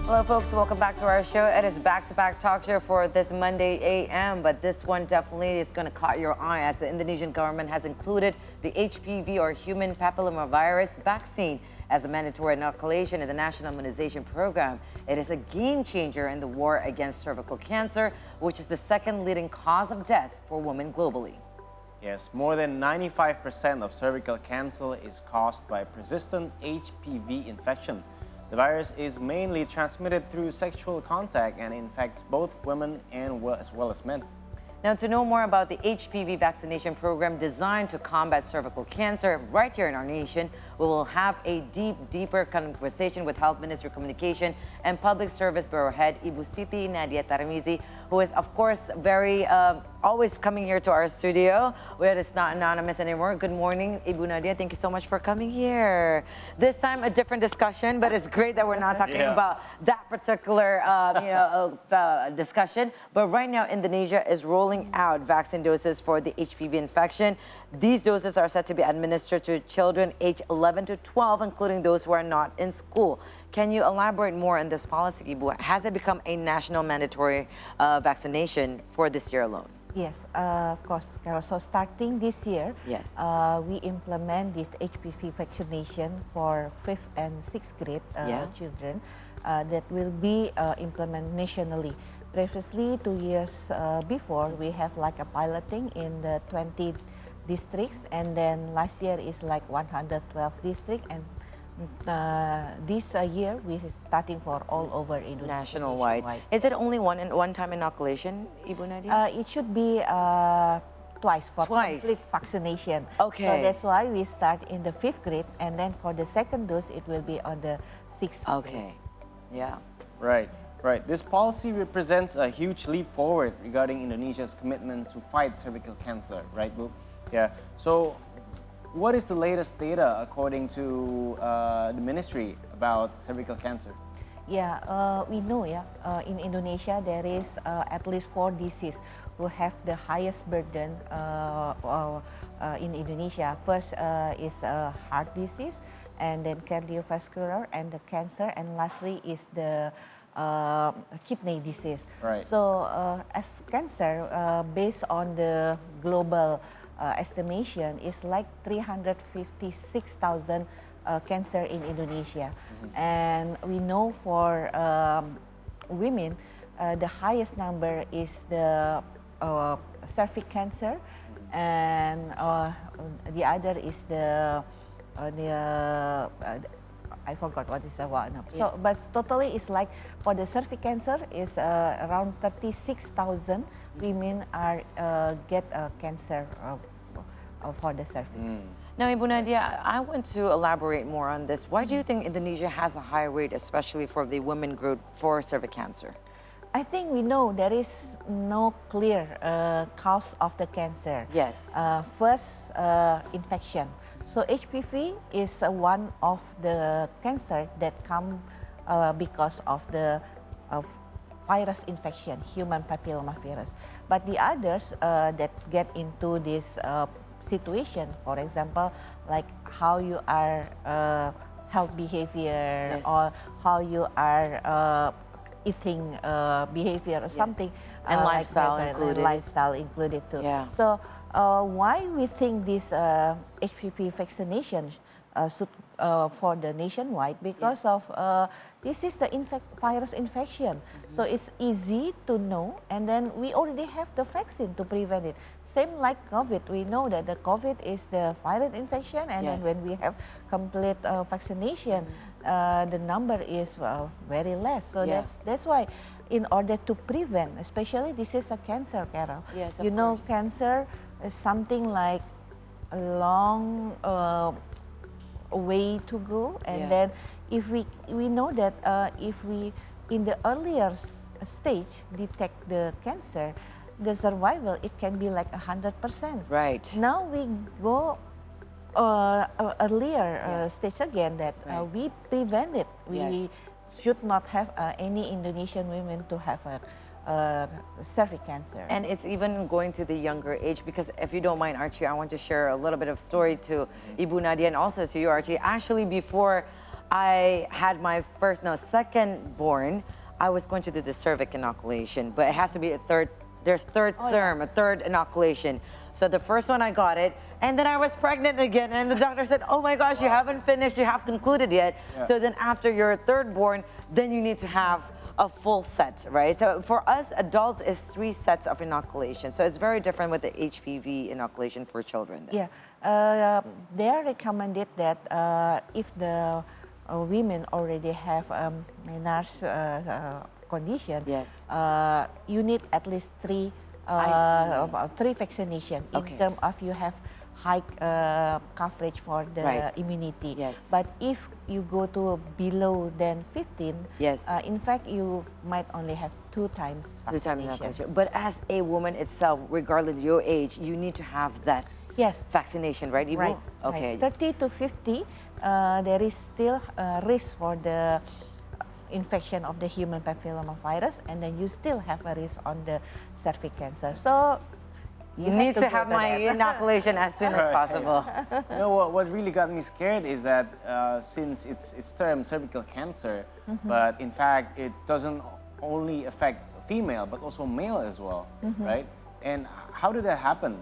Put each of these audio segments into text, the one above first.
Hello, folks. Welcome back to our show. It is back-to-back talk show for this Monday a.m., but this one definitely is going to caught your eye as the Indonesian government has included the HPV or human papillomavirus vaccine as a mandatory inoculation in the national immunization program. It is a game changer in the war against cervical cancer, which is the second leading cause of death for women globally. Yes, more than 95% of cervical cancer is caused by persistent HPV infection. The virus is mainly transmitted through sexual contact and infects both women and as well as men. Now, to know more about the HPV vaccination program designed to combat cervical cancer right here in our nation, we will have a deeper conversation with Health Ministry Communication and Public Service Bureau Head, Ibu Siti Nadia Tarmizi, who is, of course, very always coming here to our studio, where it's not anonymous anymore. Good morning, Ibu Nadia. Thank you so much for coming here. This time, a different discussion, but it's great that we're not talking about that particular discussion. But right now, Indonesia is rolling out vaccine doses for the HPV infection. These doses are set to be administered to children aged 11 to 12, including those who are not in school. Can you elaborate more on this policy, Ibu? Has it become a national mandatory vaccination for this year alone? Yes, of course, Carol. So starting this year, yes, we implement this HPV vaccination for 5th and 6th grade children that will be implemented nationally. Previously, 2 years before, we have like a piloting in the 20 districts, and then last year is like 112 districts, and this year we are starting for all over Indonesia. Nationwide. Is it only one-time inoculation, Ibu Nadia? It should be twice for complete vaccination. Okay. So that's why we start in the 5th grade, and then for the second dose, it will be on the 6th grade. Okay. Yeah. Right. Right. This policy represents a huge leap forward regarding Indonesia's commitment to fight cervical cancer, right, Bu? Yeah. So, what is the latest data according to the ministry about cervical cancer? Yeah, we know, in Indonesia there is at least 4 diseases who have the highest burden in Indonesia. First is heart disease, and then cardiovascular and the cancer, and lastly is the kidney disease. Right. So as cancer, based on the global estimation, is like 356,000 cancer in Indonesia. And we know for women, the highest number is the cervix cancer, and the other is the I forgot what is the one. So, but totally it's like for the cervix cancer is around 36,000 women are get cancer for the cervix. Now, Ibu Nadia, I want to elaborate more on this. Why do you think Indonesia has a high rate, especially for the women group, for cervical cancer? I think we know there is no clear cause of the cancer. Yes. First, infection. So HPV is one of the cancer that come because of the virus infection, human papillomavirus. But the others that get into this situation, for example, like how you are health behavior, or how you are eating behavior or something. And lifestyle like included. Lifestyle included too. Yeah. So why we think this HPV vaccination should for the nationwide? Because of this is the virus infection. So it's easy to know, and then we already have the vaccine to prevent it. Same like COVID, we know that the COVID is the viral infection, and then when we have complete vaccination, the number is very less. So that's why, in order to prevent, especially this is a cancer, Carol. Yes, you know, cancer is something like a long way to go, and then if we know that if we in the earlier stage detect the cancer, the survival, it can be like 100%. Right. Now we go earlier stage again that we prevent it. We should not have any Indonesian women to have a cervical cancer. And it's even going to the younger age, because if you don't mind, Archie, I want to share a little bit of story to Ibu Nadia and also to you, Archie. Actually, before I had my second born, I was going to do the cervix inoculation, but it has to be a third. There's a third inoculation. So the first one I got it, and then I was pregnant again, and the doctor said, "Oh my gosh, you haven't finished, you haven't concluded yet." Yeah. So then after your third born, then you need to have a full set, right? So for us adults, it's 3 sets of inoculation. So it's very different with the HPV inoculation for children. Then. Yeah, they are recommended that if the women already have menarche condition, Yes. You need at least 3 vaccination in Okay. terms of you have high coverage for the Right. immunity. Yes. But if you go to below than 15, Yes. in fact you might only have 2 times 2 times vaccination. inoculation. But as a woman itself, regardless of your age, you need to have that Yes. vaccination, right, Ibu? Right. Okay. Right. 30 to 50, there is still risk for the infection of the human papilloma virus, and then you still have a risk on the cervix cancer. So You need to go have my that. inoculation as soon as Right. possible. You know what really got me scared is that since it's termed cervical cancer, but in fact it doesn't only affect female but also male as well, right? And how did that happen?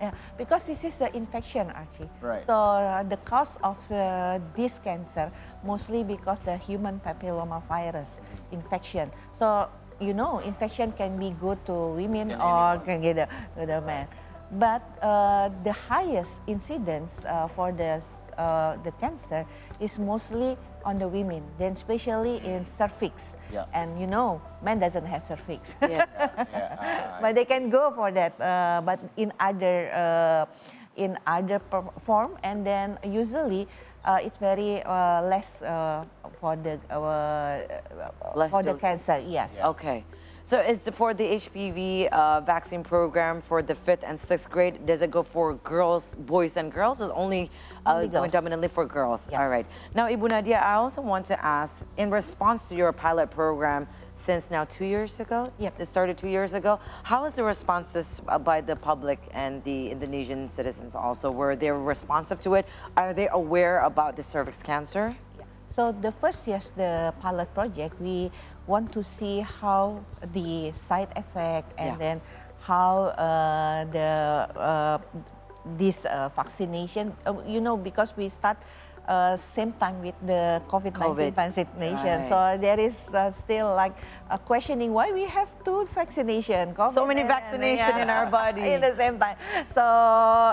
Yeah, because this is the infection, Archie. Right. So the cause of this cancer mostly because the human papilloma virus infection. So you know, infection can be good to women Can or anyone. can get to the man. But the highest incidence for the cancer is mostly on the women, then especially in cervix. Yeah. And you know, man doesn't have cervix. Yeah. But they can go for that, but in other form, and then usually it's very less for the Less for the doses. cancer. Yes. Okay. So for the HPV vaccine program for the 5th and 6th grade, does it go for girls, boys and girls, or only Only going girls. dominantly for girls? Yeah. All right. Now, Ibu Nadia, I also want to ask, in response to your pilot program since now 2 years ago? Yep. It started 2 years ago. How was the responses by the public and the Indonesian citizens also? Were they responsive to it? Are they aware about the cervix cancer? So the first year's the pilot project, we want to see how the side effect and Yeah. then how this vaccination, you know, because we start same time with the COVID-19 COVID. vaccination. Right. So there is still like a questioning why we have 2 vaccination. So many COVID vaccination in our body. in the same time. So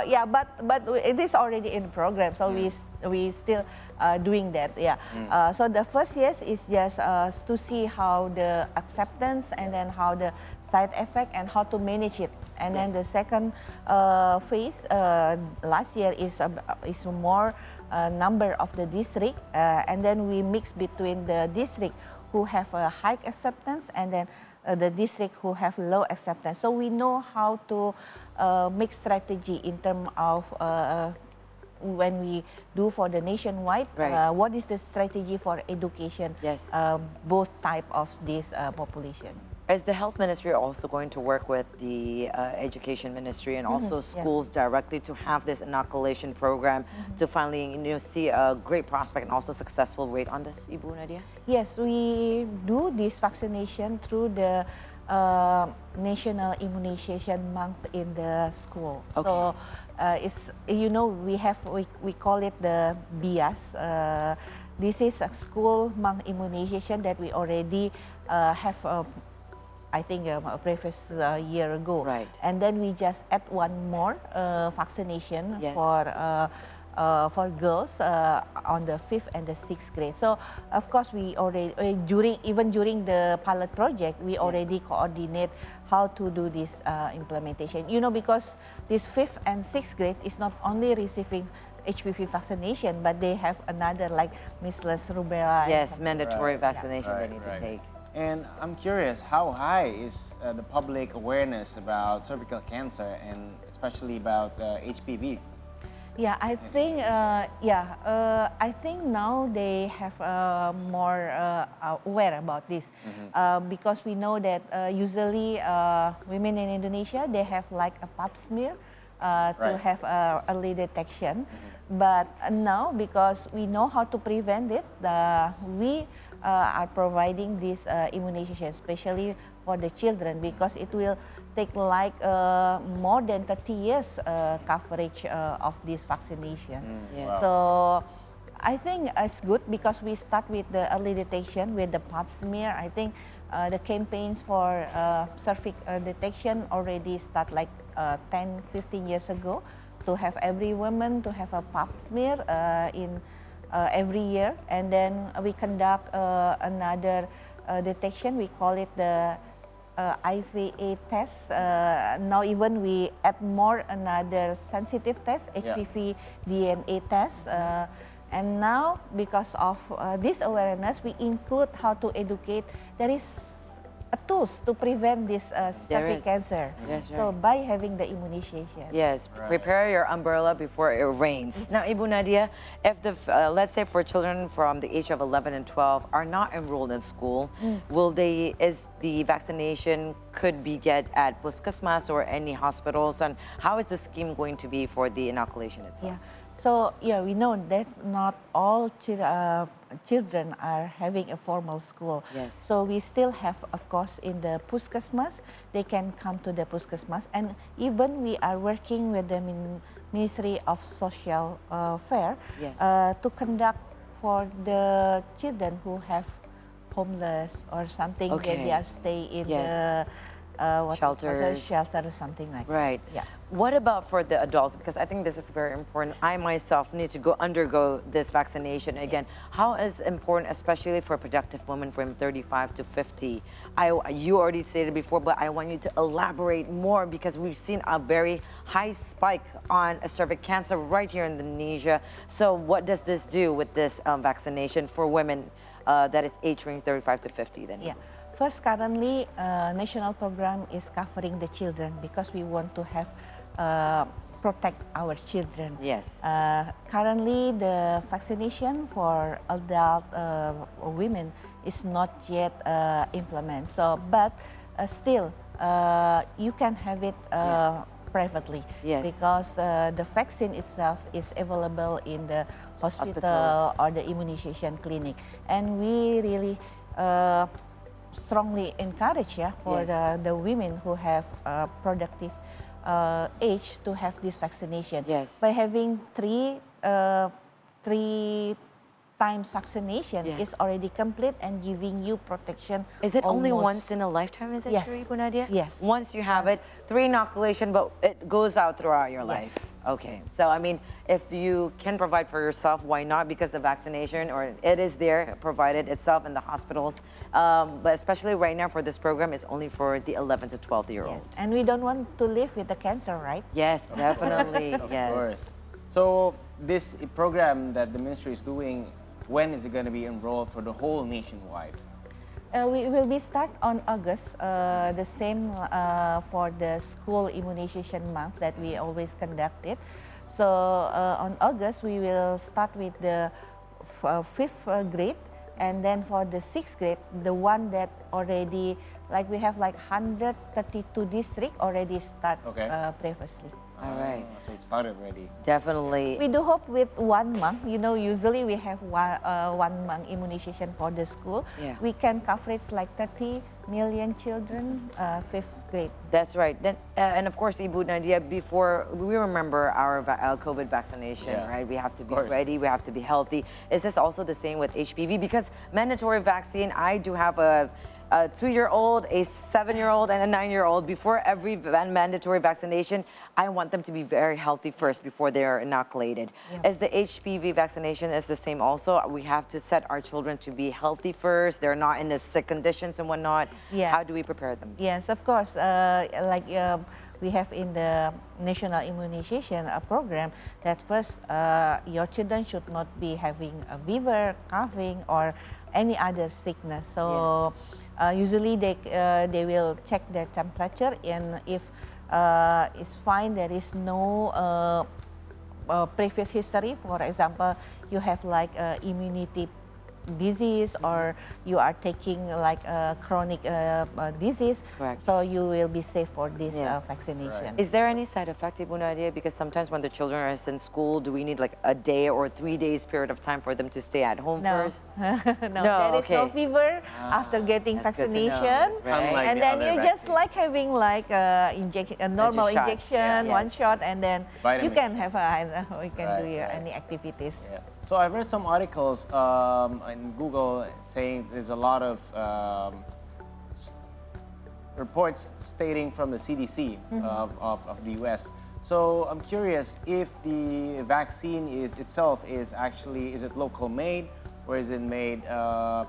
yeah, but it is already in program. So we still doing that. Yeah. So the first yes is just to see how the acceptance and then how the side effect and how to manage it. And then the Yes. second phase last year is more number of the district, and then we mix between the district who have a high acceptance and then the district who have low acceptance. So we know how to make strategy in terms of when we do for the nationwide, Right. what is the strategy for education, Yes. both type of this population. Is the health ministry also going to work with the education ministry and also schools directly to have this inoculation program to finally see a great prospect and also successful rate on this, Ibu Nadia? Yes, we do this vaccination through the National Immunization Month in the school. Okay. So it's, you know, we call it the BIAS. This is a school month immunization that we already have. I think a previous year ago. Right. And then we just add one more vaccination Yes. for girls on the 5th and the 6th grade. So of course we already during the pilot project we already coordinate how to do this implementation. You know, because this 5th and 6th grade is not only receiving HPV vaccination, but they have another like measles, rubella. and Yes, something. mandatory Right. vaccination they Right, need right. to take. And I'm curious, how high is the public awareness about cervical cancer and especially about HPV? Yeah, I think I think now they have more aware about this because we know that usually women in Indonesia they have like a pap smear to Right. have early detection. But now, because we know how to prevent it, we are providing this immunization, especially for the children, because it will take like more than 30 years coverage of this vaccination. Yes. So I think it's good because we start with the early detection with the pap smear. I think the campaigns for cervix detection already start like 10, 15 years ago, to have every woman to have a pap smear in every year. And then we conduct another detection, we call it the IVA test. Now even we add more another sensitive test, HPV DNA test. And now, because of this awareness, we include how to educate. There is tools to prevent this cervical is. cancer. Yes, So right. by having the immunization. Yes, Right. prepare your umbrella before it rains. Now, Ibu Nadia, if let's say for children from the age of 11 and 12 are not enrolled in school, is the vaccination could be get at puskesmas or any hospitals, and how is the scheme going to be for the inoculation itself? Yeah. So yeah, we know that not all children are having a formal school. Yes. So we still have, of course, in the puskesmas, they can come to the puskesmas, and even we are working with the Ministry of Social Affairs Yes. to conduct for the children who have homeless or something that Okay. they are stay in Yes. the Shelters. shelter or something like Right. that. Yeah. What about for the adults? Because I think this is very important. I myself need to undergo this vaccination again. How is important, especially for productive women from 35 to 50? You already stated before, but I want you to elaborate more, because we've seen a very high spike on cervical cancer right here in Indonesia. So what does this do with this vaccination for women that is age range 35 to 50 then? Yeah. First, currently, national program is covering the children because we want to have protect our children. Yes. Currently, the vaccination for adult women is not yet implemented. So, but still, you can have it privately. Yes. Because the vaccine itself is available in the hospital Hospitals. or the immunization clinic, and we really strongly encourage for Yes. the women who have productive age to have this vaccination. Yes. By having three times vaccination Yes. is already complete and giving you protection. Is it only almost- once in a lifetime, is it Yes. true, Ibu Nadia? Yes. Once you have it, 3 inoculation, but it goes out throughout your Yes. life. Okay, so I mean, if you can provide for yourself, why not? Because the vaccination, or it is there, provided itself in the hospitals. But especially right now for this program, is only for the 11 to 12-year-old. Yes. And we don't want to live with the cancer, right? Yes, definitely, Of yes. course. So this program that the ministry is doing, when is it going to be enrolled for the whole nationwide? We will be start on August, the same for the school immunization month that we always conducted. So on August, we will start with the 5th grade, and then for the 6th grade, the one that already, like we have like 132 districts already start Okay. previously. All right, So it started already. definitely. We do hope with 1 month, you know, usually we have 1 month immunization for the school. Yeah. We can coverage like 30 million children, 5th grade. That's right. Then, and of course, Ibu Nadia, before we remember our COVID vaccination, Yeah. right? We have to be course. ready. We have to be healthy. Is this also the same with HPV? Because mandatory vaccine, I do have a 2-year-old, a 7-year-old, and a 9-year-old. Before every mandatory vaccination, I want them to be very healthy first before they are inoculated. Yeah. Is the HPV vaccination is the same also? We have to set our children to be healthy first. They're not in the sick conditions and whatnot. Yeah. How do we prepare them? Yes, of course. We have in the national immunization program that first your children should not be having a fever, coughing, or any other sickness. So usually they will check their temperature, and if it's fine, there is no previous history. For example, you have like immunity disease or you are taking like a chronic disease, Correct. so you will be safe for this Yes. vaccination. Is there any side effect, Ibu Nadia? Because sometimes when the children are in school, do we need like a day or 3 days period of time for them to stay at home No, first? no, No, there is no okay. fever after getting That's good to know, vaccination, right? Unlike and the then other you just vaccine. like having like a normal shot. injection, Yeah. one Yes. shot, and then you Vitamin. can have we can do Right, right. any activities. Yeah. So I've read some articles in Google saying there's a lot of reports stating from the CDC of the US. So I'm curious if the vaccine itself is it local made, or is it made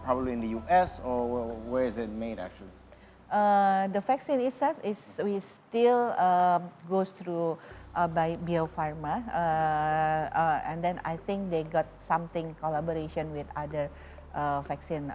probably in the US, or where is it made actually? The vaccine itself we still goes through by Biopharma, and then I think they got something collaboration with other vaccine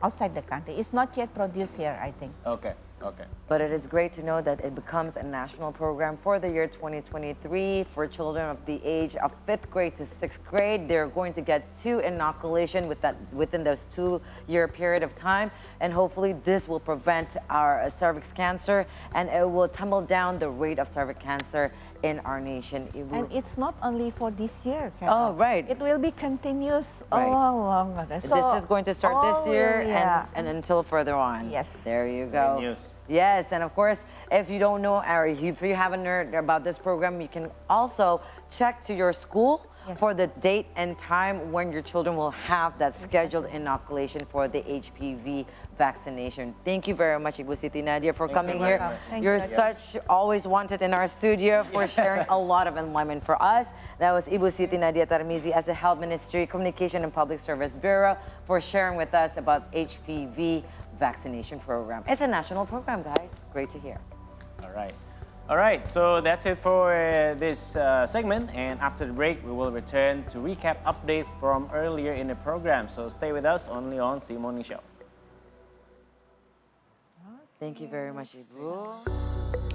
outside the country. It's not yet produced here, I think. Okay, okay. But it is great to know that it becomes a national program for the year 2023 for children of the age of 5th grade to 6th grade. They're going to get 2 inoculation within those 2-year period of time. And hopefully this will prevent our cervix cancer, and it will tumble down the rate of cervix cancer in our nation. And it's not only for this year, Carol. Oh, right. It will be continuous Right. long. So This is going to start this all year will- yeah. and until further on. Yes. There you Great go. news. Yes, and of course, if you don't know, or if you haven't heard about this program, you can also check to your school Yes. for the date and time when your children will have that scheduled inoculation for the HPV vaccination. Thank you very much, Ibu Siti Nadia, for coming very here. much. Thank You're you. such always wanted in our studio for sharing a lot of enlightenment for us. That was Ibu Siti Nadia Tarmizi as the Health Ministry Communication and Public Service Bureau for sharing with us about HPV vaccination program. It's a national program, guys. Great to hear. All right. All right, so that's it for this segment. And after the break, we will return to recap updates from earlier in the program. So stay with us only on C Morning Show. Thank you very much, Ibu.